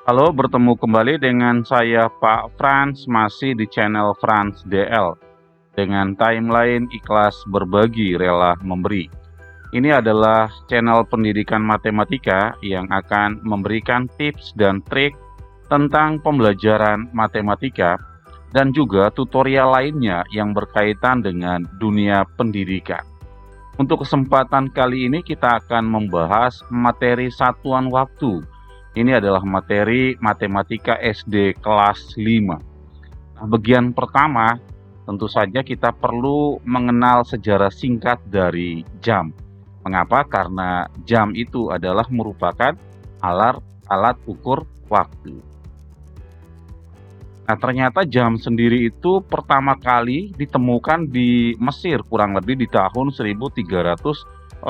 Halo, bertemu kembali dengan saya Pak Frans, masih di channel Frans DL dengan timeline ikhlas berbagi rela memberi. Ini adalah channel pendidikan matematika yang akan memberikan tips dan trik tentang pembelajaran matematika dan juga tutorial lainnya yang berkaitan dengan dunia pendidikan. Untuk kesempatan kali ini kita akan membahas materi satuan waktu. Ini adalah materi matematika SD kelas 5. Nah, bagian pertama tentu saja kita perlu mengenal sejarah singkat dari jam. Mengapa? Karena jam itu adalah merupakan alat alat ukur waktu. Nah, ternyata jam sendiri itu pertama kali ditemukan di Mesir kurang lebih di tahun 1380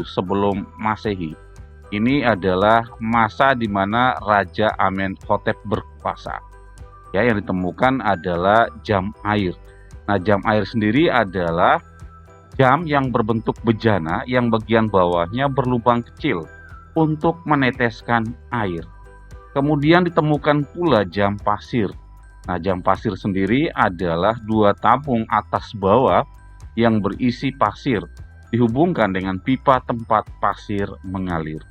sebelum Masehi. Ini adalah masa di mana Raja Amenhotep berkuasa. Ya, yang ditemukan adalah jam air. Nah, jam air sendiri adalah jam yang berbentuk bejana yang bagian bawahnya berlubang kecil untuk meneteskan air. Kemudian ditemukan pula jam pasir. Nah, jam pasir sendiri adalah dua tabung atas bawah yang berisi pasir, dihubungkan dengan pipa tempat pasir mengalir.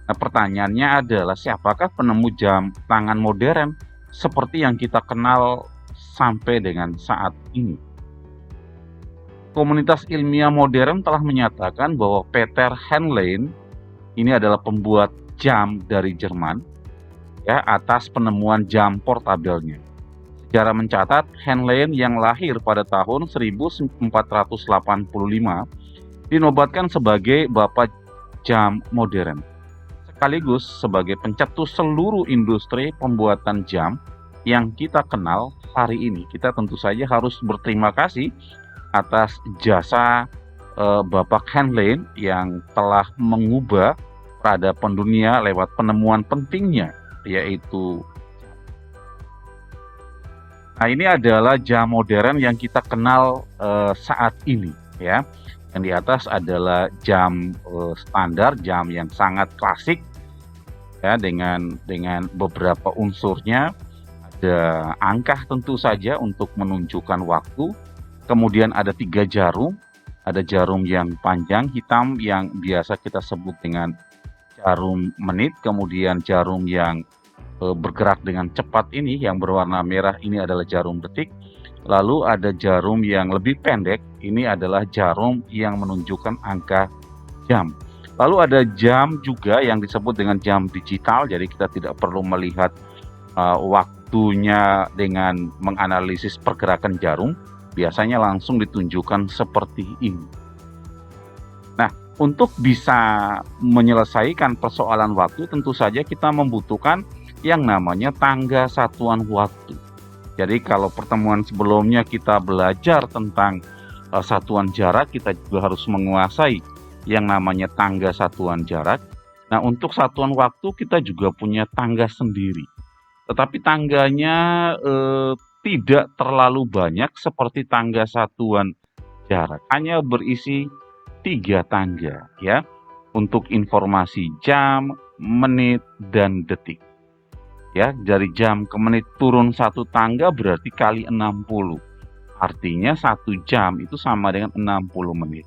Nah, pertanyaannya adalah siapakah penemu jam tangan modern seperti yang kita kenal sampai dengan saat ini? Komunitas ilmiah modern telah menyatakan bahwa Peter Henlein ini adalah pembuat jam dari Jerman, ya, atas penemuan jam portabelnya. Sejarah mencatat Henlein yang lahir pada tahun 1485 dinobatkan sebagai bapak jam modern, sekaligus sebagai pencetus seluruh industri pembuatan jam yang kita kenal hari ini. Kita tentu saja harus berterima kasih atas jasa Bapak Henlein yang telah mengubah peradaban dunia lewat penemuan pentingnya, yaitu ini adalah jam modern yang kita kenal saat ini, ya. Yang di atas adalah jam standar, jam yang sangat klasik, ya, dengan beberapa unsurnya. Ada angka tentu saja untuk menunjukkan waktu. Kemudian ada 3 jarum, ada jarum yang panjang hitam yang biasa kita sebut dengan jarum menit, kemudian jarum yang bergerak dengan cepat ini yang berwarna merah ini adalah jarum detik. Lalu ada jarum yang lebih pendek, ini adalah jarum yang menunjukkan angka jam. Lalu ada jam juga yang disebut dengan jam digital, jadi kita tidak perlu melihat waktunya dengan menganalisis pergerakan jarum, biasanya langsung ditunjukkan seperti ini. Nah, untuk bisa menyelesaikan persoalan waktu tentu saja kita membutuhkan yang namanya tangga satuan waktu. Jadi kalau pertemuan sebelumnya kita belajar tentang satuan jarak, kita juga harus menguasai yang namanya tangga satuan jarak. Nah, untuk satuan waktu kita juga punya tangga sendiri. Tetapi tangganya tidak terlalu banyak seperti tangga satuan jarak. Hanya berisi 3 tangga, ya. Untuk informasi jam, menit, dan detik. Ya, dari jam ke menit turun 1 tangga berarti kali 60. Artinya 1 jam itu sama dengan 60 menit.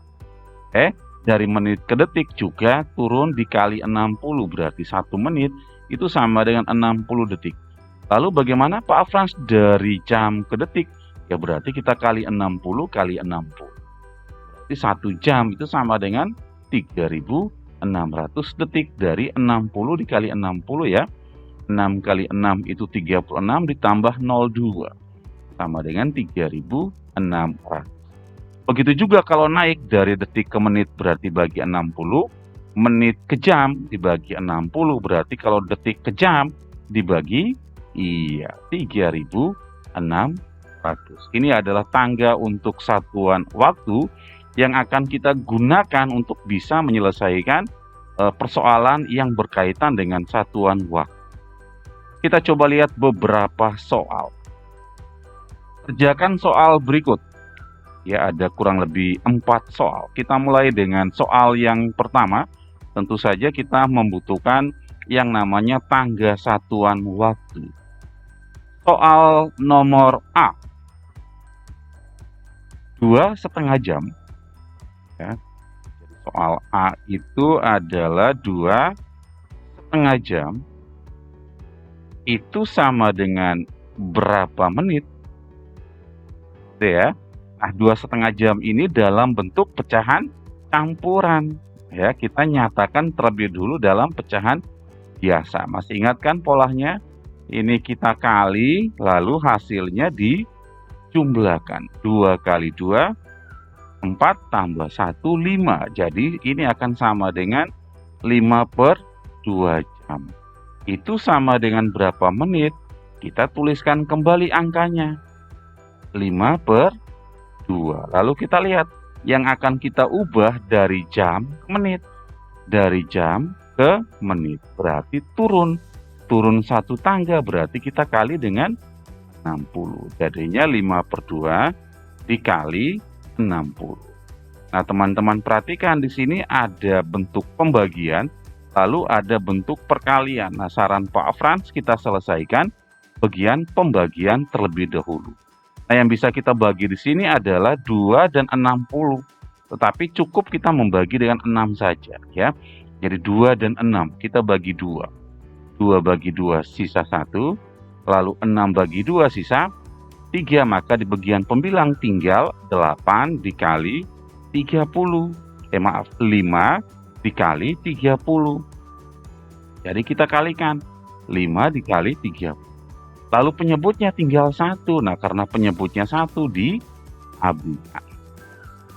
Dari menit ke detik juga turun dikali 60 berarti 1 menit itu sama dengan 60 detik. Lalu bagaimana Pak Frans dari jam ke detik? Ya berarti kita kali 60 kali 60. Berarti 1 jam itu sama dengan 3.600 detik. Dari 60 dikali 60 ya. 6 kali 6 itu 36 ditambah 02 sama dengan 3.600. Begitu juga kalau naik dari detik ke menit berarti bagi 60, menit ke jam dibagi 60 berarti kalau detik ke jam dibagi 3.600. Ini adalah tangga untuk satuan waktu yang akan kita gunakan untuk bisa menyelesaikan persoalan yang berkaitan dengan satuan waktu. Kita coba lihat beberapa soal. Kerjakan soal berikut. Ya, ada kurang lebih 4 soal. Kita mulai dengan soal yang pertama. Tentu saja kita membutuhkan yang namanya tangga satuan waktu. Soal nomor A, 2,5 jam. Ya. Jadi soal A itu adalah 2,5 jam. Itu sama dengan berapa menit? Gitu ya. Nah, 2,5 jam ini dalam bentuk pecahan campuran. Ya, kita nyatakan terlebih dulu dalam pecahan biasa. Masih ingat kan polanya? Ini kita kali, lalu hasilnya dijumlahkan. 2 kali 2, 4 tambah 1, 5. Jadi ini akan sama dengan 5/2 jam. Itu sama dengan berapa menit? Kita tuliskan kembali angkanya. 5/2. Lalu kita lihat yang akan kita ubah dari jam ke menit. Dari jam ke menit. Berarti turun 1 tangga, berarti kita kali dengan 60. Jadinya 5/2 dikali 60. Nah, teman-teman perhatikan di sini ada bentuk pembagian, lalu ada bentuk perkalian. Nah, saran Pak Frans kita selesaikan bagian pembagian terlebih dahulu. Nah, yang bisa kita bagi di sini adalah 2 dan 60. Tetapi cukup kita membagi dengan 6 saja, ya. Jadi 2 dan 6 kita bagi 2. 2 bagi 2 sisa 1, lalu 6 bagi 2 sisa 3, maka di bagian pembilang tinggal 8 dikali 30. 5 dikali 30. Jadi kita kalikan 5 dikali 30. Lalu penyebutnya tinggal 1. Nah, karena penyebutnya 1 diabaikan.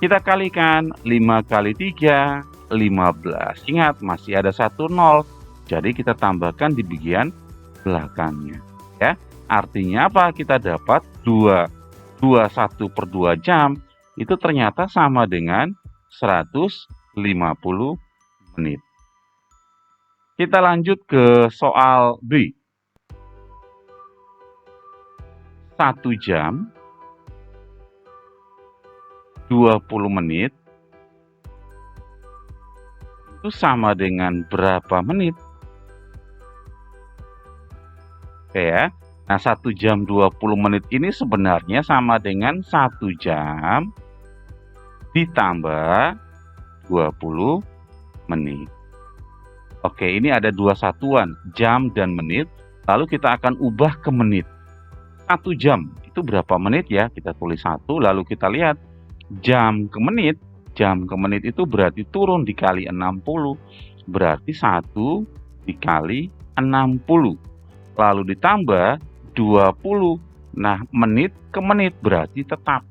Kita kalikan 5 kali 3, 15. Ingat, masih ada 1 0. Jadi kita tambahkan di bagian belakangnya, ya. Artinya apa? Kita dapat 21/2 jam itu ternyata sama dengan 150 menit. Kita lanjut ke soal B. 1 jam 20 menit itu sama dengan berapa menit? Oke ya. Nah, 1 jam 20 menit ini sebenarnya sama dengan 1 jam ditambah 20 menit. Oke, ini ada 2 satuan, jam dan menit. Lalu kita akan ubah ke menit. 1 jam itu berapa menit ya? Kita tulis 1, lalu kita lihat jam ke menit. Jam ke menit itu berarti turun dikali 60. Berarti 1 dikali 60. Lalu ditambah 20. Nah, menit ke menit berarti tetap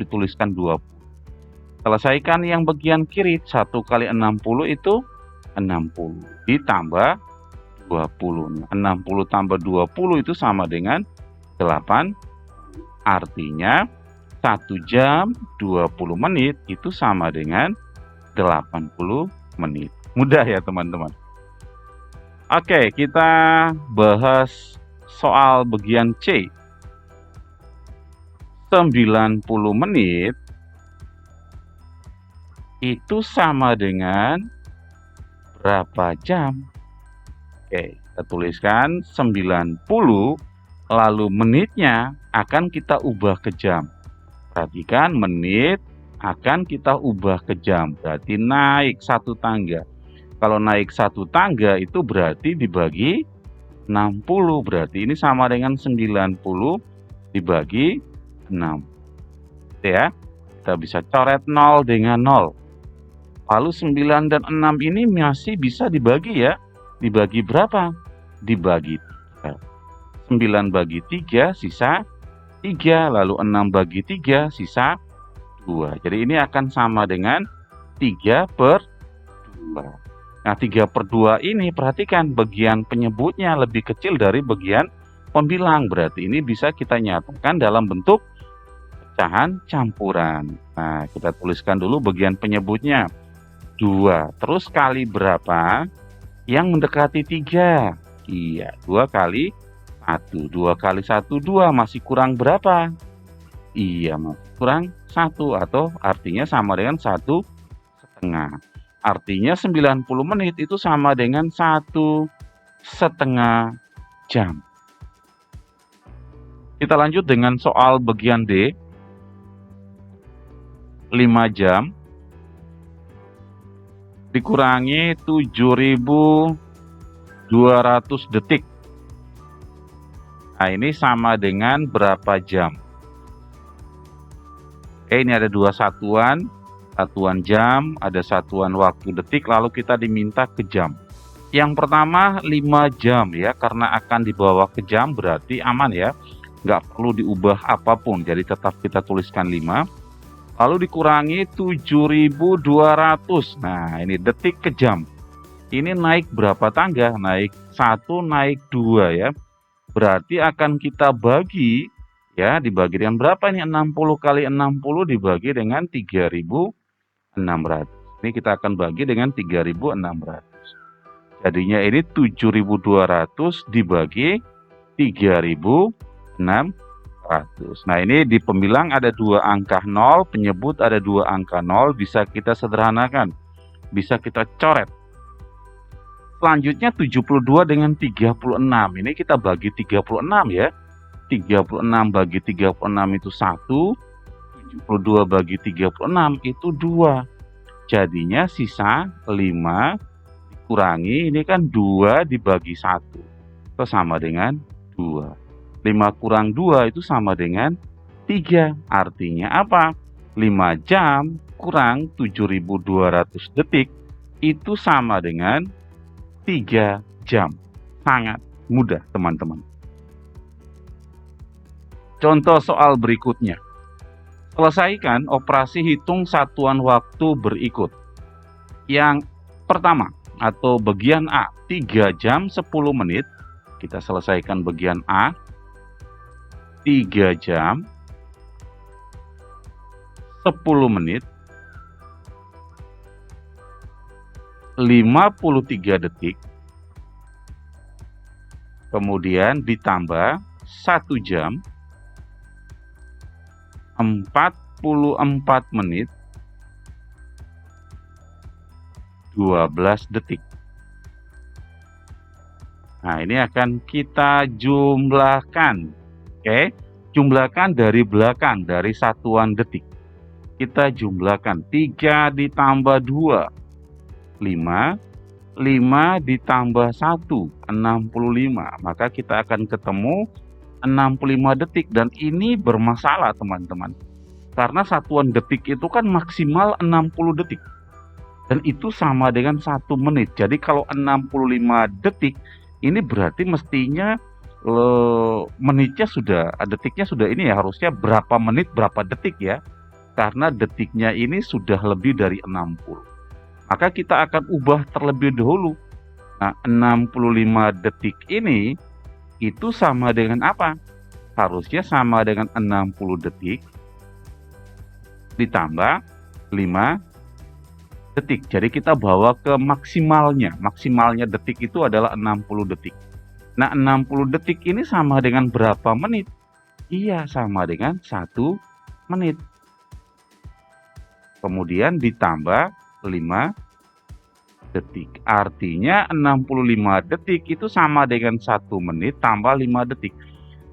dituliskan 20. Selesaikan yang bagian kiri. 1 kali 60 itu 60 ditambah 20. 60 tambah 20 itu sama dengan 8. Artinya 1 jam 20 menit itu sama dengan 80 menit. Mudah ya teman-teman. Oke, kita bahas soal bagian C. 90 menit itu sama dengan berapa jam? Oke, kita tuliskan 90, lalu menitnya akan kita ubah ke jam. Perhatikan, menit akan kita ubah ke jam, berarti naik 1 tangga. Kalau naik 1 tangga itu berarti dibagi 60, berarti ini sama dengan 90 dibagi 6. Ya, kita bisa coret 0 dengan 0. Lalu 9 dan 6 ini masih bisa dibagi ya. Dibagi berapa? Dibagi 3. 9 bagi 3 sisa 3, lalu 6 bagi 3 sisa 2. Jadi ini akan sama dengan 3/2. Nah, 3/2 ini perhatikan bagian penyebutnya lebih kecil dari bagian pembilang. Berarti ini bisa kita nyatakan dalam bentuk pecahan campuran. Nah, kita tuliskan dulu bagian penyebutnya. 2. Terus kali berapa? Yang mendekati 3. Iya, 2 kali 1. 2 kali 1, 2. Masih kurang berapa? Iya, masih kurang 1. Atau artinya sama dengan 1,5. Artinya 90 menit itu sama dengan 1,5 jam. Kita lanjut dengan soal bagian D. 5 jam dikurangi 7.200 detik. Nah, ini sama dengan berapa jam? Oke, ini ada dua satuan. Satuan jam, ada satuan waktu detik, lalu kita diminta ke jam. Yang pertama 5 jam ya, karena akan dibawa ke jam berarti aman ya. Nggak perlu diubah apapun, jadi tetap kita tuliskan 5. Lalu dikurangi 7.200. Nah, ini detik ke jam. Ini naik berapa tangga? Naik 1, naik 2 ya. Berarti akan kita bagi ya, dibagi dengan berapa ini? 60 kali 60 dibagi dengan 3.600. Ini kita akan bagi dengan 3.600. Jadinya ini 7.200 dibagi 3.600. Nah, ini di pembilang ada dua angka 0, penyebut ada dua angka 0, bisa kita sederhanakan, bisa kita coret. Selanjutnya 72 dengan 36, ini kita bagi 36 ya. 36 bagi 36 itu 1, 72 bagi 36 itu 2. Jadinya sisa 5 dikurangi, ini kan 2 dibagi 1, itu sama dengan 2. 5 kurang 2 itu sama dengan 3. Artinya apa? 5 jam kurang 7.200 detik itu sama dengan 3 jam. Sangat mudah, teman-teman. Contoh soal berikutnya. Selesaikan operasi hitung satuan waktu berikut. Yang pertama, atau bagian A, 3 jam 10 menit. Kita selesaikan bagian A. 3 jam 10 menit 53 detik, kemudian ditambah 1 jam 44 menit 12 detik. Nah, ini akan kita jumlahkan. Oke, jumlahkan dari belakang, dari satuan detik. Kita jumlahkan 3 ditambah 2, 5. 5 ditambah 1, 65. Maka kita akan ketemu 65 detik. Dan ini bermasalah, teman-teman. Karena satuan detik itu kan maksimal 60 detik. Dan itu sama dengan 1 menit. Jadi kalau 65 detik, ini berarti mestinya menitnya sudah, detiknya sudah ini ya, harusnya berapa menit berapa detik ya, karena detiknya ini sudah lebih dari 60. Maka kita akan ubah terlebih dahulu. Nah, 65 detik ini itu sama dengan apa? Harusnya sama dengan 60 detik ditambah 5 detik. Jadi kita bawa ke maksimalnya. Maksimalnya detik itu adalah 60 detik. Nah, 60 detik ini sama dengan berapa menit? Iya, sama dengan 1 menit. Kemudian ditambah 5 detik. Artinya 65 detik itu sama dengan 1 menit tambah 5 detik.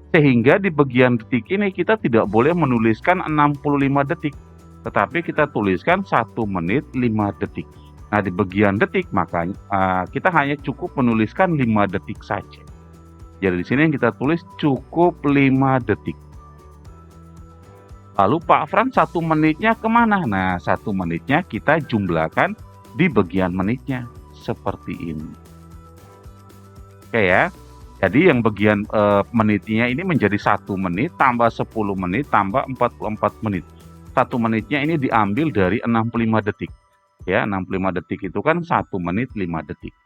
Sehingga di bagian detik ini kita tidak boleh menuliskan 65 detik. Tetapi kita tuliskan 1 menit 5 detik. Nah, di bagian detik makanya kita hanya cukup menuliskan 5 detik saja. Jadi di sini yang kita tulis cukup 5 detik. Lalu Pak Fran 1 menitnya kemana? Nah, 1 menitnya kita jumlahkan di bagian menitnya seperti ini. Oke ya. Jadi yang bagian menitnya ini menjadi 1 menit tambah 10 menit tambah 44 menit. 1 menitnya ini diambil dari 65 detik. Ya, 65 detik itu kan 1 menit 5 detik.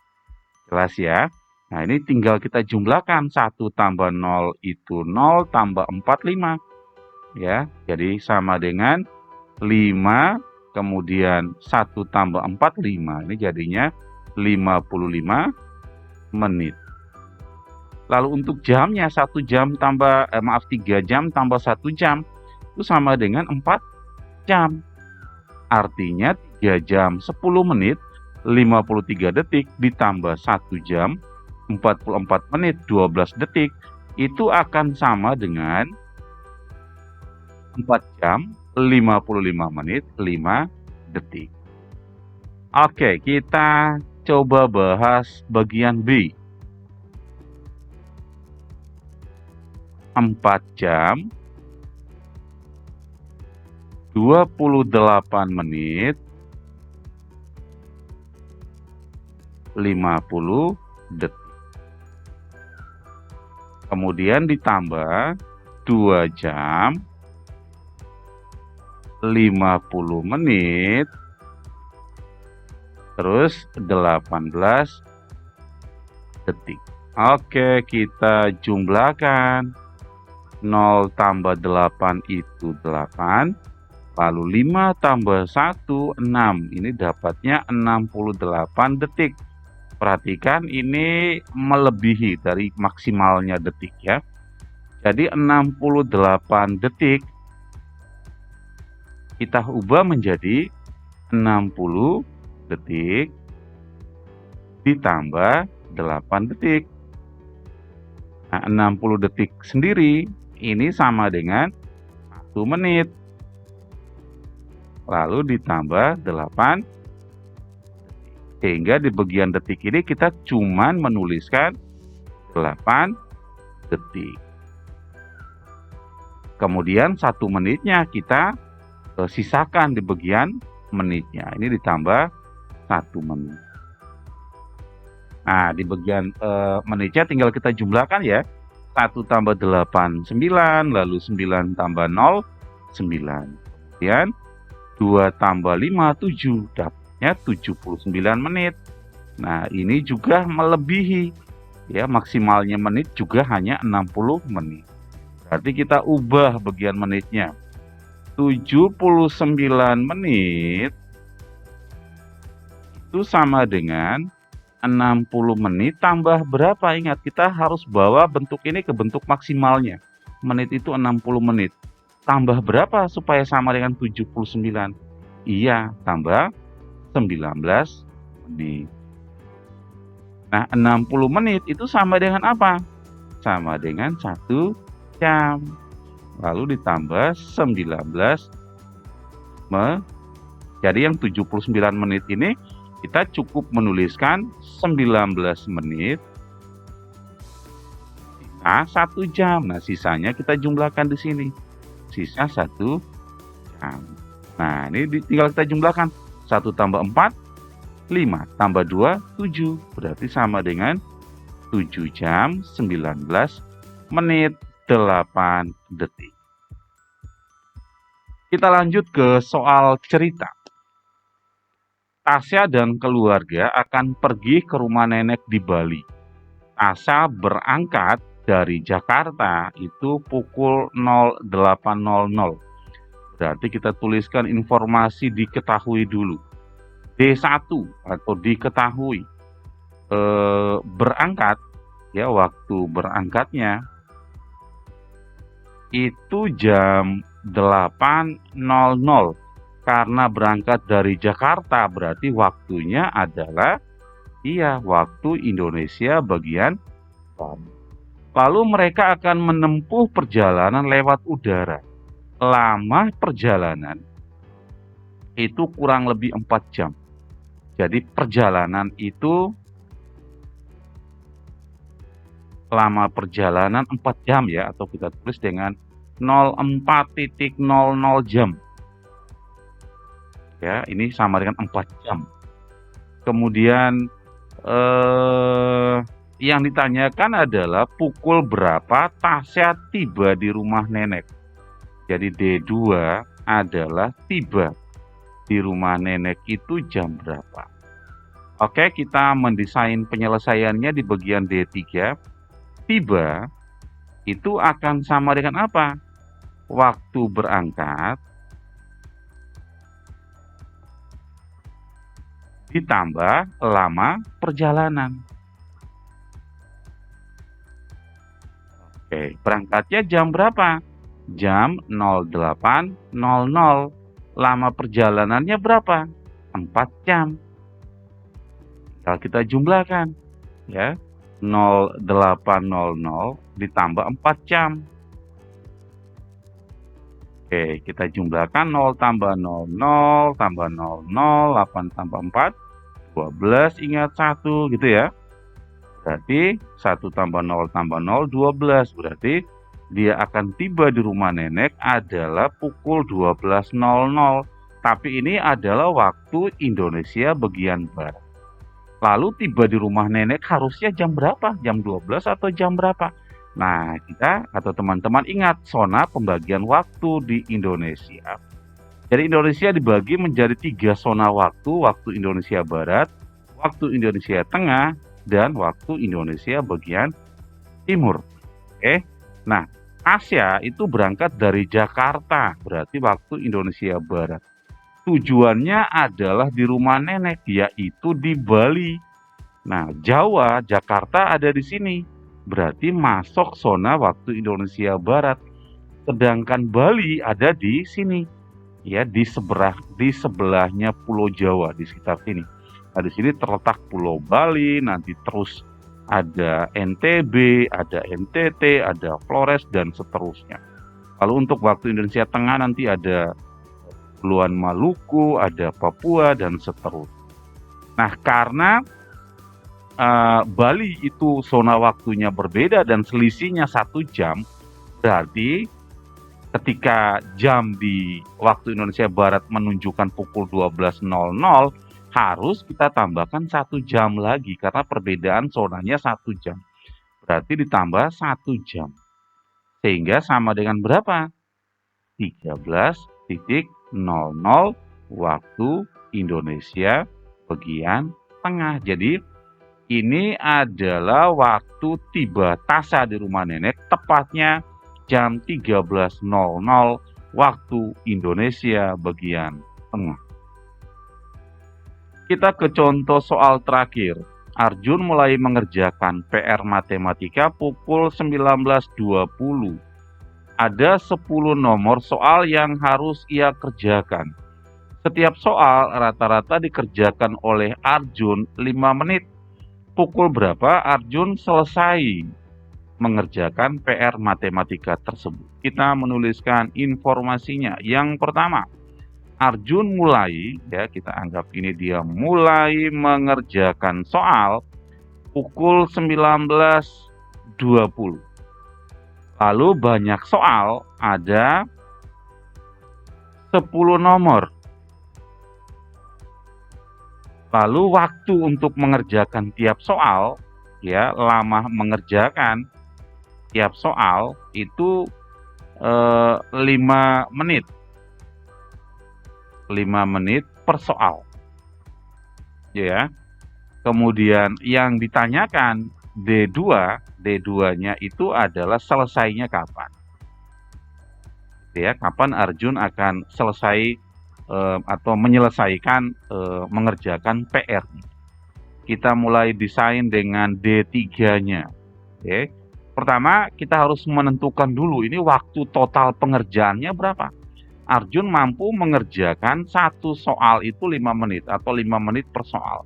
Jelas ya? Nah, ini tinggal kita jumlahkan. 1 tambah 0 itu 0 tambah 45. Ya, jadi sama dengan 5, kemudian 1 tambah 4, 5. Ini jadinya 55 menit. Lalu untuk jamnya, 1 jam tambah, 3 jam tambah 1 jam, itu sama dengan 4 jam. Artinya 3 jam 10 menit 53 detik ditambah 1 jam 44 menit 12 detik itu akan sama dengan 4 jam 55 menit 5 detik. Oke, kita coba bahas bagian B. 4 jam 28 menit 50 detik. Kemudian ditambah 2 jam 50 menit terus 18 detik. Oke, kita jumlahkan. 0 tambah 8 itu 8. Lalu 5 tambah 1, 6. Ini dapatnya 68 detik. Perhatikan ini melebihi dari maksimalnya detik ya. Jadi 68 detik kita ubah menjadi 60 detik ditambah 8 detik. Nah, 60 detik sendiri ini sama dengan 1 menit. Lalu ditambah 8 detik. Sehingga di bagian detik ini kita cuman menuliskan 8 detik. Kemudian 1 menitnya kita sisakan di bagian menitnya. Ini ditambah 1 menit. Nah, di bagian menitnya tinggal kita jumlahkan ya. 1 tambah 8, 9. Lalu 9 tambah 0, 9. Kemudian 2 tambah 5, 7. Dapatnya 79 menit. Nah, ini juga melebihi. Ya, maksimalnya menit juga hanya 60 menit. Berarti kita ubah bagian menitnya. 79 menit itu sama dengan 60 menit tambah berapa? Ingat, kita harus bawa bentuk ini ke bentuk maksimalnya. Menit itu 60 menit. Tambah berapa supaya sama dengan 79? Iya, tambah 19 menit. Nah, 60 menit itu sama dengan apa? Sama dengan 1 jam. Lalu ditambah 19 jadi yang 79 menit ini kita cukup menuliskan 19 menit sisa 1 jam. Nah, sisanya kita jumlahkan di sini. Sisa 1 jam. Nah, ini tinggal kita jumlahkan. 1 tambah 4, 5. Tambah 2, 7. Berarti sama dengan 7 jam 19 menit 8 detik. Kita lanjut ke soal cerita. Tasya dan keluarga akan pergi ke rumah nenek di Bali. Tasya berangkat dari Jakarta itu pukul 08.00. Berarti kita tuliskan informasi diketahui dulu. D1 atau diketahui. Berangkat, ya, waktu berangkatnya itu jam 8.00. Karena berangkat dari Jakarta berarti waktunya adalah waktu Indonesia bagian barat. Lalu mereka akan menempuh perjalanan lewat udara. Lama perjalanan itu kurang lebih 4 jam. Jadi perjalanan itu lama perjalanan 4 jam ya, atau kita tulis dengan 04.00 jam. Ya, ini sama dengan 4 jam. Kemudian yang ditanyakan adalah pukul berapa Tasya tiba di rumah nenek. Jadi D2 adalah tiba di rumah nenek itu jam berapa. Oke, kita mendesain penyelesaiannya di bagian D3. Tiba itu akan sama dengan apa? Waktu berangkat ditambah lama perjalanan. Oke, berangkatnya jam berapa? Jam 08.00. Lama perjalanannya berapa? 4 jam. Kalau kita jumlahkan, ya, 0800 ditambah 4 jam. Oke, kita jumlahkan 0 tambah 00 tambah 00, 8 tambah 4, 12, ingat 1 gitu ya. Berarti 1 tambah 0 tambah 0, 12. Berarti dia akan tiba di rumah nenek adalah pukul 12.00. Tapi ini adalah waktu Indonesia bagian barat. Lalu tiba di rumah nenek harusnya jam berapa? Jam 12 atau jam berapa? Nah, kita atau teman-teman ingat zona pembagian waktu di Indonesia. Jadi Indonesia dibagi menjadi 3 zona waktu, waktu Indonesia Barat, waktu Indonesia Tengah, dan waktu Indonesia bagian timur. Oke. Nah, Asia itu berangkat dari Jakarta, berarti waktu Indonesia Barat. Tujuannya adalah di rumah nenek, yaitu di Bali. Nah, Jawa, Jakarta ada di sini, berarti masuk zona waktu Indonesia Barat. Sedangkan Bali ada di sini, ya, di sebelahnya Pulau Jawa, di sekitar sini. Nah, di sini terletak Pulau Bali, nanti terus ada NTB, ada NTT, ada Flores, dan seterusnya. Lalu untuk waktu Indonesia Tengah nanti ada Kepulauan Maluku, ada Papua, dan seterusnya. Nah, karena Bali itu zona waktunya berbeda dan selisihnya 1 jam, berarti ketika jam di waktu Indonesia Barat menunjukkan pukul 12.00, harus kita tambahkan 1 jam lagi karena perbedaan zonanya 1 jam. Berarti ditambah 1 jam. Sehingga sama dengan berapa? 13.00 waktu Indonesia bagian tengah. Jadi ini adalah waktu tiba tasa di rumah nenek, tepatnya jam 13.00 waktu Indonesia bagian tengah. Kita ke contoh soal terakhir. Arjun mulai mengerjakan PR matematika pukul 19.20. Ada 10 nomor soal yang harus ia kerjakan. Setiap soal rata-rata dikerjakan oleh Arjun 5 menit. Pukul berapa Arjun selesai mengerjakan PR matematika tersebut? Kita menuliskan informasinya. Yang pertama, Arjun mulai, ya, kita anggap ini dia mulai mengerjakan soal pukul 19.20. Lalu banyak soal, ada 10 nomor. Lalu waktu untuk mengerjakan tiap soal, ya, lama mengerjakan tiap soal itu 5 menit. 5 menit per soal. Ya. Kemudian yang ditanyakan D2-nya itu adalah selesainya kapan. Ya, kapan Arjun akan selesai atau menyelesaikan mengerjakan PR. Kita mulai desain dengan D3-nya. Oke. Pertama, kita harus menentukan dulu ini waktu total pengerjaannya berapa. Arjun mampu mengerjakan 1 soal itu 5 menit atau 5 menit per soal.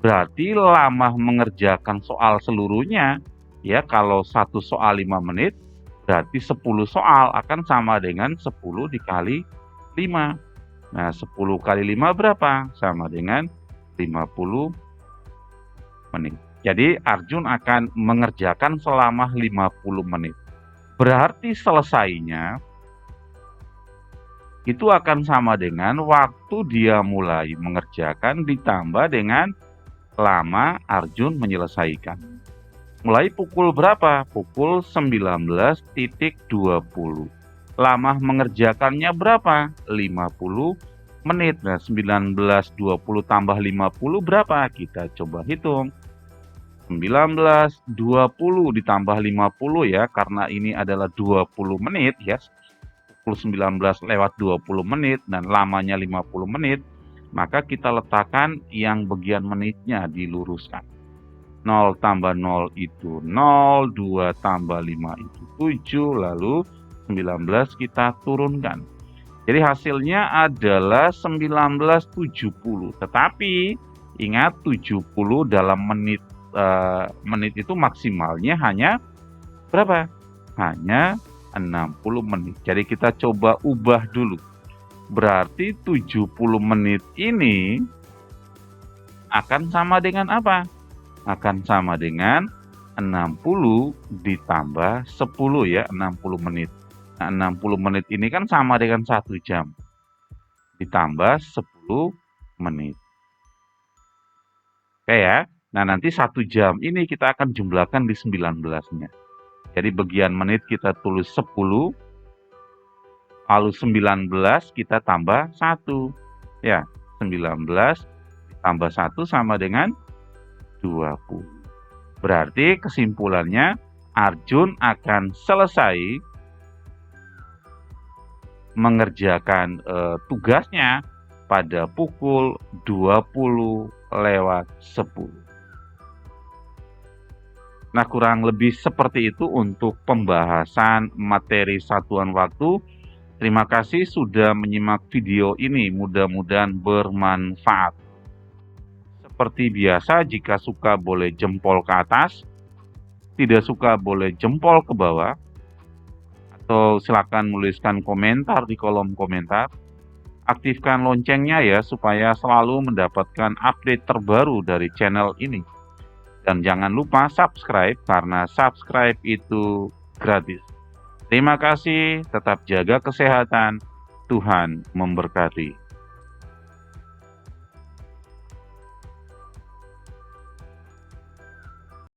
Berarti lama mengerjakan soal seluruhnya, ya, kalau 1 soal 5 menit, berarti 10 soal akan sama dengan 10 dikali 5. Nah, 10 kali 5 berapa? Sama dengan 50 menit. Jadi Arjun akan mengerjakan selama 50 menit. Berarti selesainya itu akan sama dengan waktu dia mulai mengerjakan ditambah dengan lama Arjun menyelesaikan. Mulai pukul berapa? Pukul 19.20. Lama mengerjakannya berapa? 50 menit. Nah, 19.20 tambah 50 berapa? Kita coba hitung. 19.20 ditambah 50 ya, karena ini adalah 20 menit ya. 19 lewat 20 menit dan lamanya 50 menit, maka kita letakkan yang bagian menitnya diluruskan. 0 tambah 0 itu 0, 2 tambah 5 itu 7, lalu 19 kita turunkan. Jadi hasilnya adalah 1970. Tetapi Ingat 70 dalam menit, menit itu maksimalnya hanya berapa? Hanya 60 menit. Jadi kita coba ubah dulu. Berarti 70 menit ini akan sama dengan apa? Akan sama dengan 60 ditambah 10 ya, 60 menit. Nah, 60 menit ini kan sama dengan 1 jam. Ditambah 10 menit. Oke ya. Nah, nanti 1 jam ini kita akan jumlahkan di 19-nya. Jadi bagian menit kita tulis 10, lalu 19 kita tambah 1. Ya, 19 ditambah 1 sama dengan 20. Berarti kesimpulannya Arjun akan selesai mengerjakan tugasnya pada pukul 20:10. Nah, kurang lebih seperti itu untuk pembahasan materi satuan waktu. Terima kasih sudah menyimak video ini, mudah-mudahan bermanfaat. Seperti biasa, jika suka boleh jempol ke atas, tidak suka boleh jempol ke bawah, atau silakan menuliskan komentar di kolom komentar. Aktifkan loncengnya ya, supaya selalu mendapatkan update terbaru dari channel ini. Dan jangan lupa subscribe, karena subscribe itu gratis. Terima kasih, tetap jaga kesehatan. Tuhan memberkati.